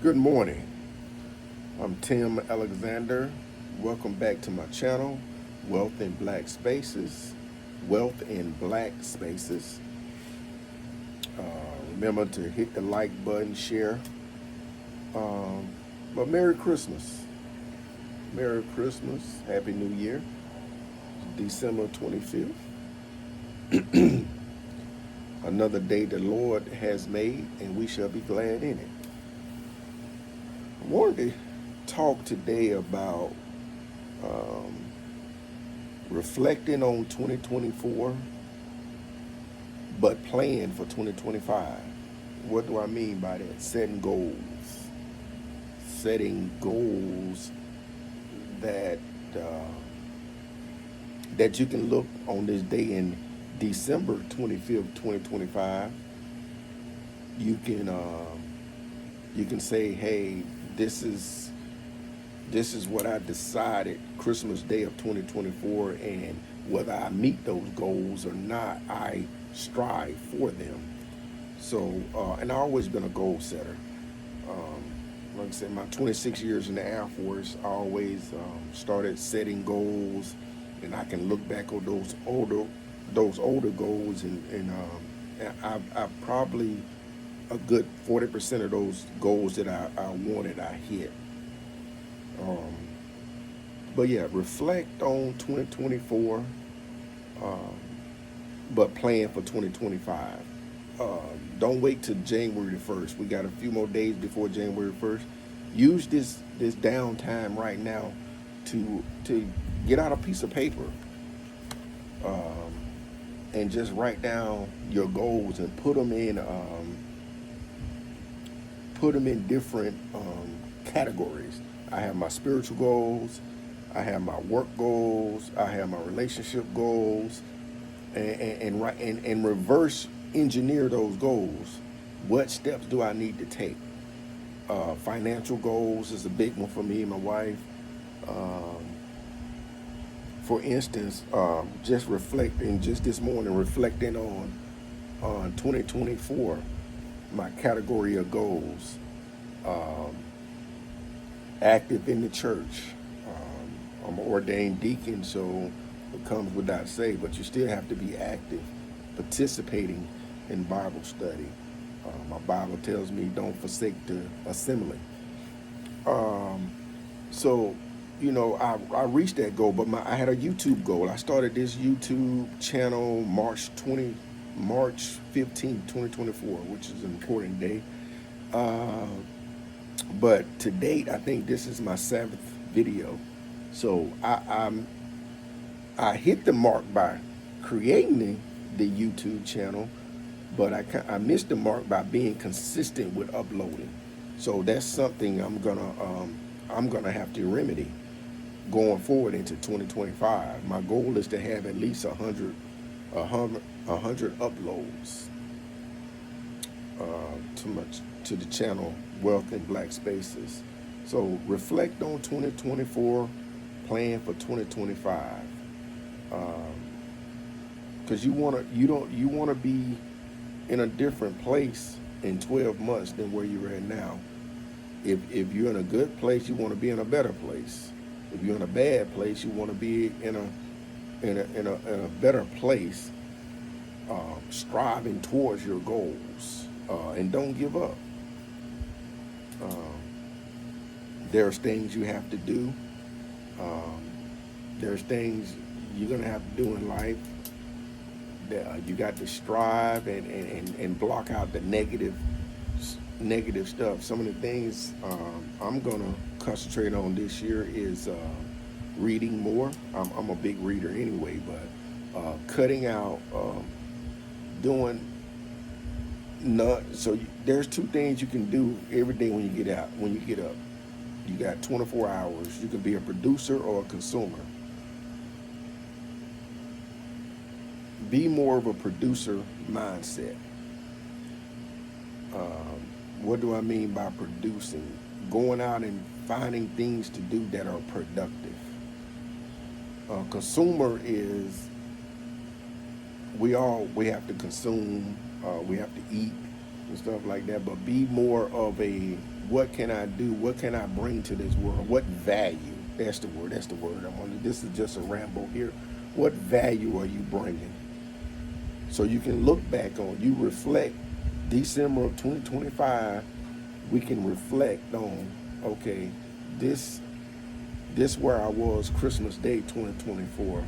Good morning. I'm Tim Alexander. Welcome back to my channel, Wealth in Black Spaces. Wealth in Black Spaces. Remember to hit the like button, share. But Merry Christmas. Merry Christmas. Happy New Year. December 25th. Another day the Lord has made, and we shall be glad in it. I wanted to talk today about reflecting on 2024, but planning for 2025. What do I mean by that? Setting goals. Setting goals that that you can look on this day in December 25th, 2025. You can say, hey, this is what I decided Christmas Day of 2024, and whether I meet those goals or not, I strive for them. So, and I've always been a goal setter. Like I said, my 26 years in the Air Force, I always started setting goals, and I can look back on those older goals, and I probably a good 40% of those goals that I wanted, I hit. But yeah, reflect on 2024, but plan for 2025. Don't wait till January the 1st. We got a few more days before January 1st. Use this downtime right now to get out a piece of paper and just write down your goals and put them in different categories. I have my spiritual goals, I have my work goals, I have my relationship goals, and reverse engineer those goals. What steps do I need to take? Financial goals is a big one for me and my wife. For instance, just this morning, reflecting on 2024, my category of goals. Active in the church. I'm an ordained deacon, so it comes without say, but you still have to be active, participating in Bible study. My Bible tells me don't forsake the assembly. So, I reached that goal, but I had a YouTube goal. I started this YouTube channel March 15th, 2024, which is an important day. But to date, I think this is my 7th video. So I hit the mark by creating the YouTube channel, but I missed the mark by being consistent with uploading. So that's something I'm gonna have to remedy going forward into 2025. My goal is to have at least 100 uploads to the channel Wealth in Black Spaces. So reflect on 2024, plan for 2025, because you want to be in a different place in 12 months than where you're at now. If you're in a good place, you want to be in a better place. If you're in a bad place, you want to be in a better place, striving towards your goals, and don't give up. There's things you have to do. There's things you're gonna have to do in life. You got to strive and block out the negative stuff. Some of the things I'm gonna concentrate on this year is reading more. I'm a big reader anyway, but cutting out doing not. So there's 2 things you can do every day when you get up. You got 24 hours. You can be a producer or a consumer. Be more of a producer mindset. What do I mean by producing? Going out and finding things to do that are productive. Consumer is we have to consume, we have to eat and stuff like that, but be more of a what can I do? What can I bring to this world? What value? That's the word. That's the word. This is just a ramble here. What value are you bringing? So you can look back on, you reflect December of 2025, we can reflect on, okay, this where I was Christmas Day 2024.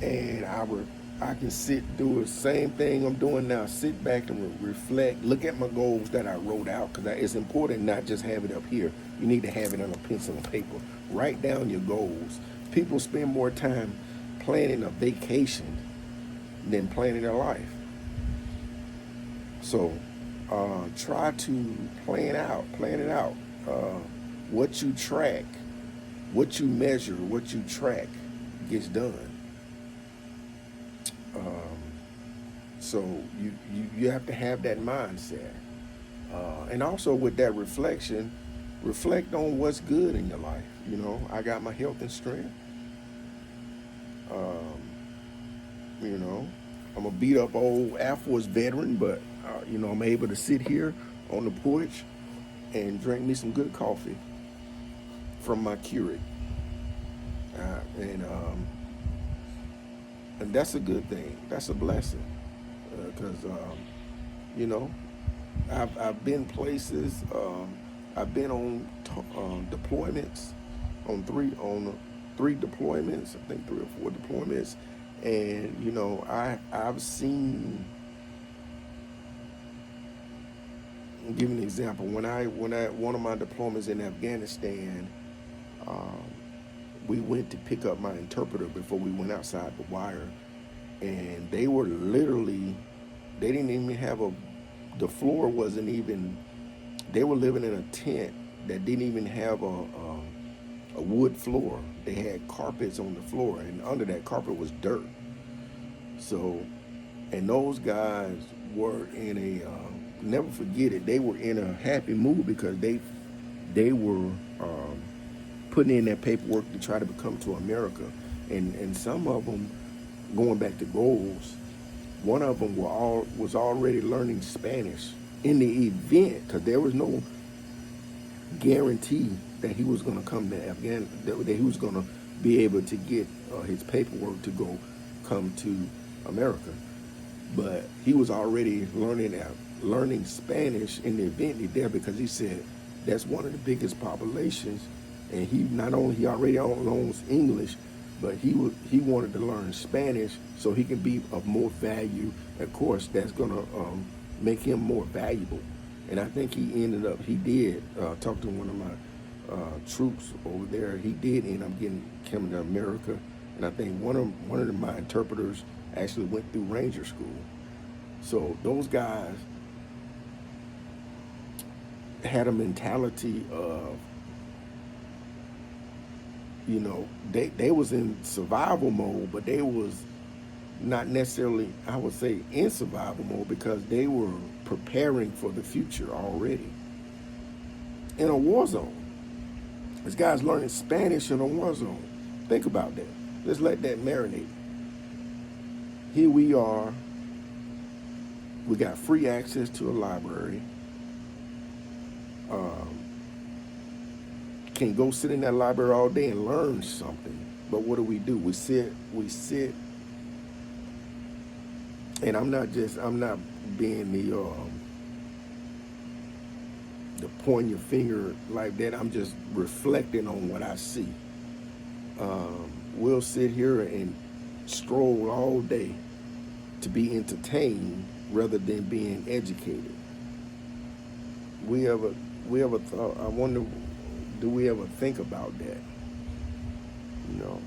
And I can do the same thing I'm doing now. Sit back and reflect. Look at my goals that I wrote out, because it's important not just have it up here. You need to have it on a pencil and paper. Write down your goals. People spend more time planning a vacation than planning their life. So try to plan it out. What you track, what you measure, what you track gets done. So you have to have that mindset. And also with that reflection, reflect on what's good in your life. You know, I got my health and strength. You know, I'm a beat up old Air Force veteran, but you know, I'm able to sit here on the porch and drink me some good coffee from my Keurig. And that's a good thing. That's a blessing, because you know, I've been places. I've been on deployments, on three deployments. I think 3 or 4 deployments, and you know, I've seen. I'll give you an example. When I one of my deployments in Afghanistan, we went to pick up my interpreter before we went outside the wire, and they were literally, they didn't even have the floor wasn't even, they were living in a tent that didn't even have a wood floor. They had carpets on the floor, and under that carpet was dirt. So, and those guys were in a, never forget it, they were in a happy mood because they were putting in that paperwork to try to come to America. And some of them, going back to goals, one of them was already learning Spanish in the event, because there was no guarantee that he was going to come to Afghanistan, that he was going to be able to get his paperwork to come to America. But he was already learning Spanish in the event he's there, because he said that's one of the biggest populations, and he already knows English, but he wanted to learn Spanish so he can be of more value. Of course, that's gonna make him more valuable. And I think he did talk to one of my troops over there. He did end up coming to America, and I think one of my interpreters actually went through Ranger School. So those guys had a mentality of, you know, they was in survival mode, but they was not necessarily, I would say, in survival mode, because they were preparing for the future already in a war zone. This guy's learning Spanish in a war zone. Think about that. Let's let that marinate. Here we are. We got free access to a library. Can go sit in that library all day and learn something. But what do? We sit, and I'm not being the point your finger like that. I'm just reflecting on what I see. We'll sit here and stroll all day to be entertained rather than being educated. We ever thought, I wonder, do we ever think about that? You know?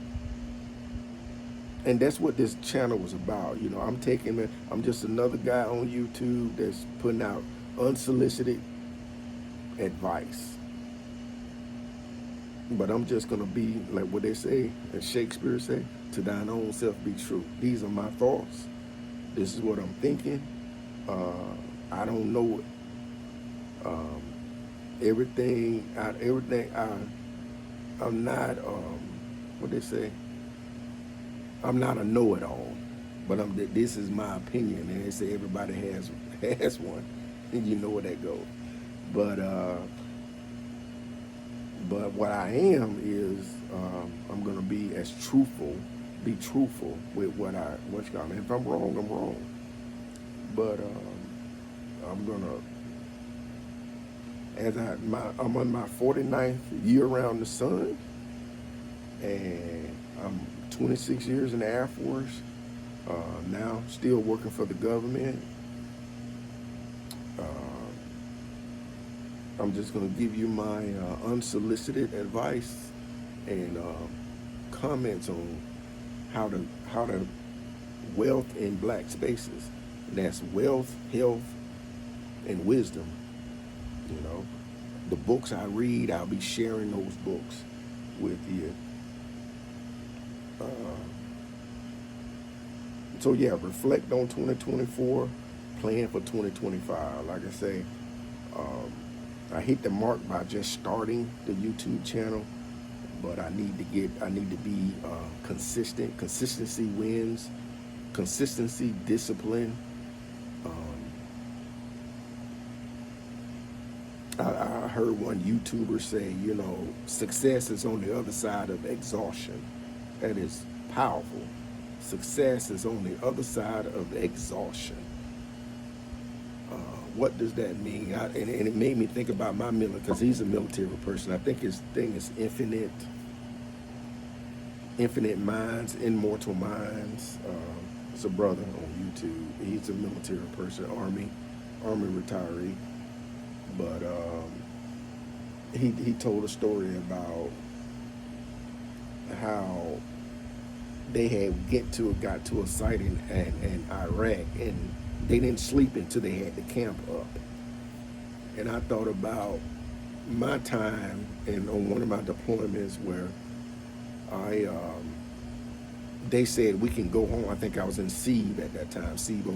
And that's what this channel was about. You know, I'm just another guy on YouTube that's putting out unsolicited advice. But I'm just gonna be like what they say, as Shakespeare say, to thine own self be true. These are my thoughts. This is what I'm thinking. I don't know everything. I'm not what they say. I'm not a know-it-all, but this is my opinion, and they say everybody has one. and you know where that goes. But but what I am is I'm gonna be as truthful, be truthful with what you got. And if I'm wrong, I'm wrong. But I'm gonna I'm on my 49th year around the sun, and I'm 26 years in the Air Force. Now still working for the government. Uh, I'm just going to give you my unsolicited advice and comments on how to wealth in black spaces. And that's wealth, health, and wisdom. You know, the books I read, I'll be sharing those books with you. Uh, so yeah, reflect on 2024, plan for 2025. Like I say, um, I hit the mark by just starting the YouTube channel, but I need to be consistent. Consistency wins. Consistency, discipline. I heard one YouTuber say, you know, success is on the other side of exhaustion. That is powerful. Success is on the other side of exhaustion. What does that mean? And it made me think about my military, because he's a military person. I think his thing is infinite minds, immortal minds. It's a brother on YouTube. He's a military person, army retiree. But he told a story about how they had got to a site in Iraq, and they didn't sleep until they had the camp up. And I thought about my time and on one of my deployments where they said we can go home. I think I was in Seeb at that time, Seeb,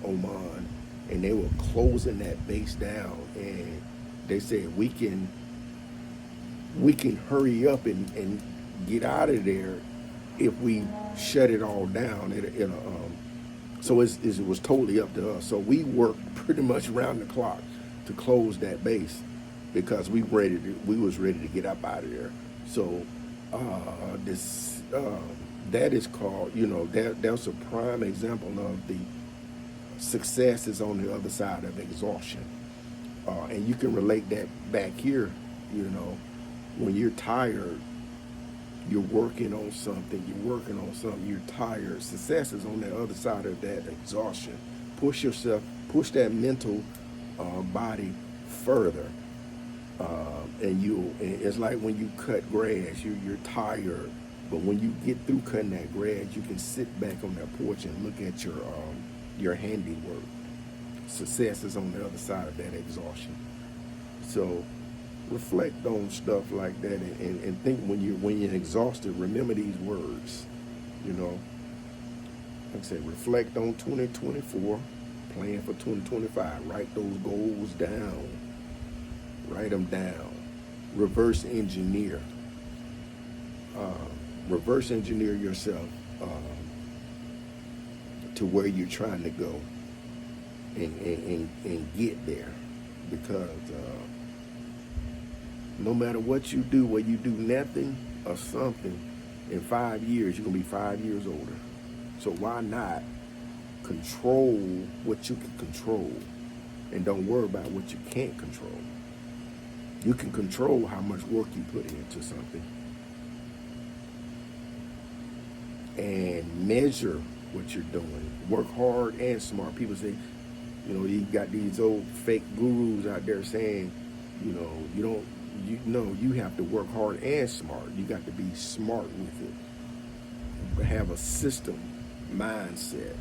Oman, and they were closing that base down. And they said we can hurry up and get out of there if we shut it all down. So it was totally up to us. So we worked pretty much around the clock to close that base because we was ready to get up out of there. So that is called, you know, that's a prime example of the success is on the other side of exhaustion. And you can relate that back here, you know, when you're tired, you're working on something, you're tired. Success is on the other side of that exhaustion. Push that mental body further. And it's like when you cut grass, you're tired, but when you get through cutting that grass, you can sit back on that porch and look at your handiwork. Success is on the other side of that exhaustion. So reflect on stuff like that and think when you're exhausted, remember these words. You know, like I said, reflect on 2024, plan for 2025. Write those goals down. Write them down. Reverse engineer. Reverse engineer yourself to where you're trying to go and get there. Because no matter what you do, whether you do nothing or something, in 5 years, you're going to be 5 years older. So why not control what you can control and don't worry about what you can't control? You can control how much work you put into something and measure what you're doing. Work hard and smart. People say, you know, you got these old fake gurus out there saying, you know, you have to work hard and smart. You got to be smart with it. Have a system mindset.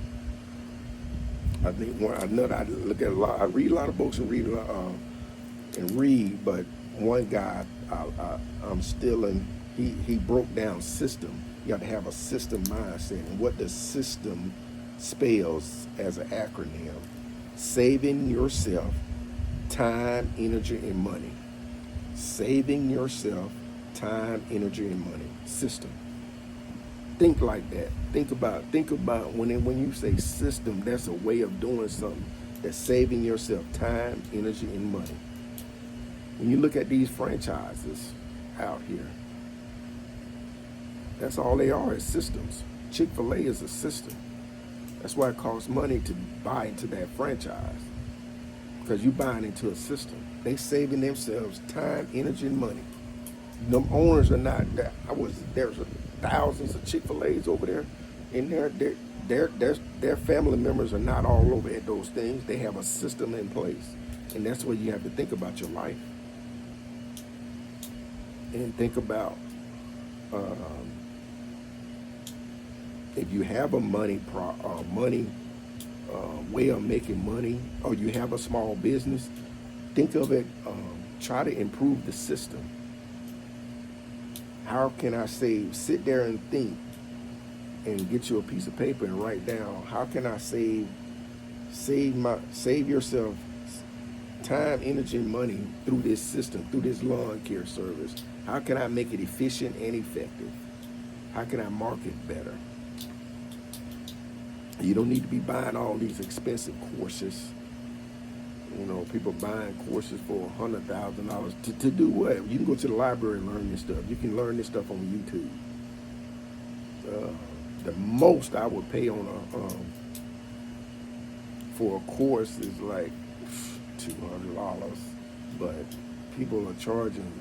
I think I look at a lot. I read a lot of books and read, but one guy I'm still in. He broke down system. You have to have a system mindset, and what the system spells as an acronym: saving yourself time, energy, and money. Saving yourself time, energy, and money. System. Think like that. Think about when you say system, that's a way of doing something. That's saving yourself time, energy, and money. When you look at these franchises out here, that's all they are, is systems. Chick-fil-A is a system. That's why it costs money to buy into that franchise, because you're buying into a system. They saving themselves time, energy, and money. Them owners are not. There's thousands of Chick-fil-A's over there, and their family members are not all over at those things. They have a system in place, and that's where you have to think about your life, and think about if you have a money way of making money, or you have a small business, think of it. Try to improve the system. How can I save? Sit there and think, and get you a piece of paper and write down, how can I save yourself time, energy, and money through this system, through this lawn care service? How can I make it efficient and effective? How can I market better? You don't need to be buying all these expensive courses. You know, people buying courses for $100,000 to do what? You can go to the library and learn this stuff. You can learn this stuff on YouTube. The most I would pay on for a course is like $200, but people are charging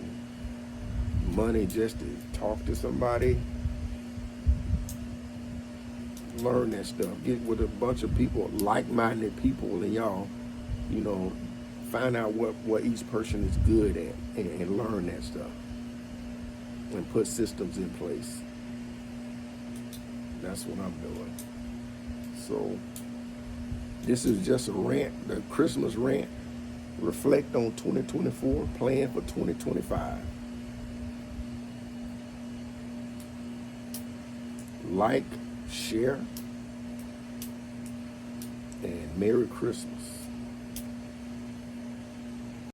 money just to talk to somebody. Learn that stuff. Get with a bunch of people, like-minded people, and y'all, you know, find out what each person is good at, and learn that stuff, and put systems in place. That's what I'm doing. So this is just a rant, the Christmas rant. Reflect on 2024, plan for 2025. Like, share, and Merry Christmas.